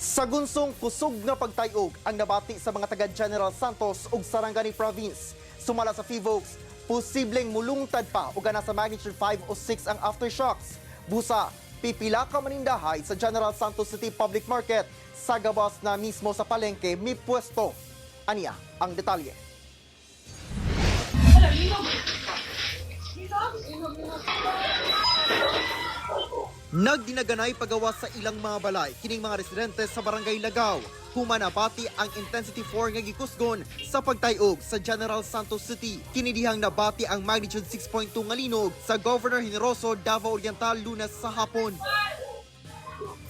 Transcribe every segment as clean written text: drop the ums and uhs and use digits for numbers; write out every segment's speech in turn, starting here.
Sa gunsong kusog na pagtayog ang nabati sa mga taga General Santos ug Sarangani Province. Sumala sa PHIVOLCS, posibleng mulungtad pa ug ana sa magnitude 5 o 6 ang aftershocks. Busa, pipila ka manindahay sa General Santos City Public Market sa gawas na mismo sa palengke may pwesto. Aniya ang detalye. Nagdinaganay pagawas sa ilang mga balay kining mga residente sa Barangay Lagaw. Humanabati ang intensity 4 nga gikusgon sa pagtayog sa General Santos City. Kinidihang nabati ang magnitude 6.2 nga linog sa Governor Generoso, Davao Oriental Lunes sa hapon.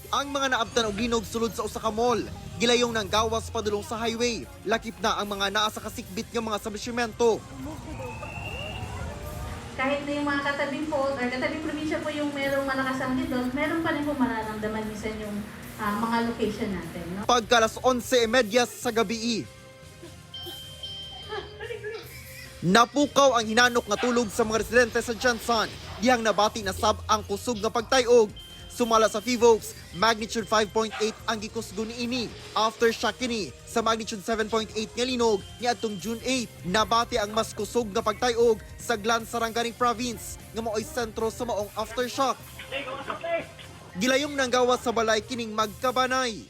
Ang mga naabtan og linog sulod sa usa ka mall. Gilayong ng gawas padulong sa highway. Lakip na ang mga naa sa kasikbit nga mga establishmento. Kahit na yung mga katabing po, or katabing probinsya po yung merong malakas ang doon, meron pa rin po mararamdaman minsan yung mga location natin. No? Pagkalas 11:30 sa gabi. Napukaw ang hinanok nga tulog sa mga residente sa Jansan. Dihang nabati na sab ang kusog nga pagtayog. Sumala sa PHIVOLCS, magnitude 5.8 ang gikusgo niini. Aftershock kini sa magnitude 7.8 nga linog niadtong June 8. Nabati ang mas kusog nga pagtayog sa Glan Sarangani Province nga mao'y sentro sa maong aftershock. Gilayong nang gawas sa balay kining magkabanay.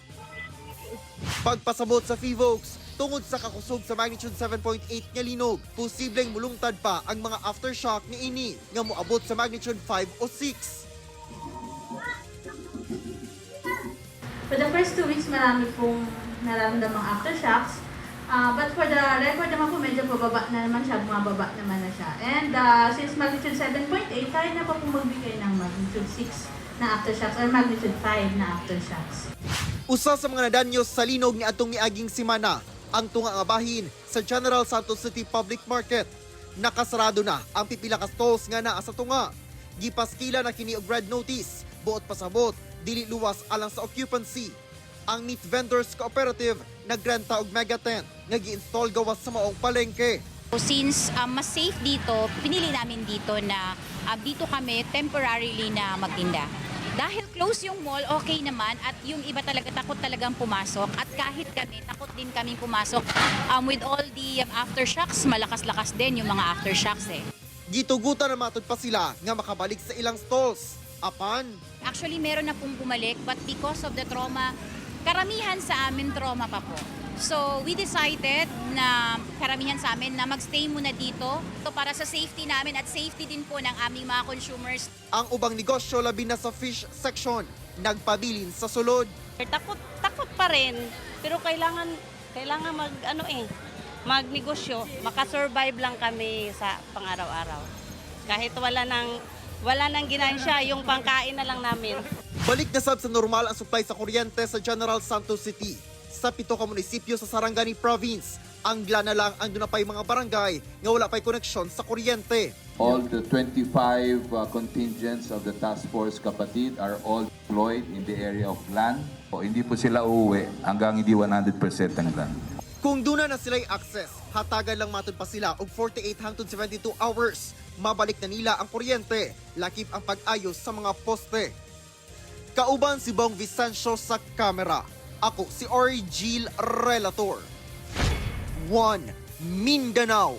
Pagpasabot sa PHIVOLCS, tungod sa kakusog sa magnitude 7.8 nga linog, posibleng mulungtad pa ang mga aftershock niini nga moabot sa magnitude 5 o 6. For the first 2 weeks, marami pong nararamdamang aftershocks. But for the record naman po, medyo pababa na naman siya, bumababa naman na siya. And since magnitude 7.8, kaya na pa pong magbigay ng magnitude 6 na aftershocks or magnitude 5 na aftershocks. Usa sa mga nadanyos sa linog ni atong miaging simana, ang tunga nga bahin sa General Santos City Public Market. Nakasarado na ang pipila ka stalls nga naa sa tunga. Gipaskila na kini og red notice, buot pasabot, dili luwas alang sa occupancy. Ang Meat Vendors Cooperative nagrenta og mega tent nga gi-install gawas sa maong palengke. Since mas safe dito, pinili namin dito na dito kami temporarily na magtinda. Dahil close yung mall, okay naman at yung iba talaga takot talagang pumasok at kahit kami, takot din kaming pumasok. With all the aftershocks, malakas-lakas din yung mga aftershocks eh. Gitugutan na matod pa sila nga makabalik sa ilang stalls. Apan, Actually, meron na pong bumalik but because of the trauma, karamihan sa amin trauma pa po. So, we decided na karamihan sa amin na magstay muna dito para sa safety namin at safety din po ng aming mga consumers. ang ubang negosyo labi na sa fish section nagpabilin sa sulod. Takot pa rin, pero kailangan magnegosyo, makasurvive lang kami sa pang-araw-araw. Kahit wala nang ginansya, yung pangkain na lang namin. Balik na sab sa normal ang supply sa kuryente sa General Santos City. Sa 7 ka munisipyo sa Sarangani Province, ang Glan na lang ang dunapay mga barangay nga wala pa'y koneksyon sa kuryente. All the 25 contingents of the Task Force Kapatid are all deployed in the area of Glan. Hindi po sila uuwi hanggang hindi 100% ang Glan. Kung duna na sila'y access, hatagan lang matod pa sila og 48 hangtod 72 hours. Mabalik na nila ang kuryente, lakip ang pag-ayos sa mga poste. Kauban si Bong Vicencio sa kamera. Ako si Origil Relator. 1 Mindanao.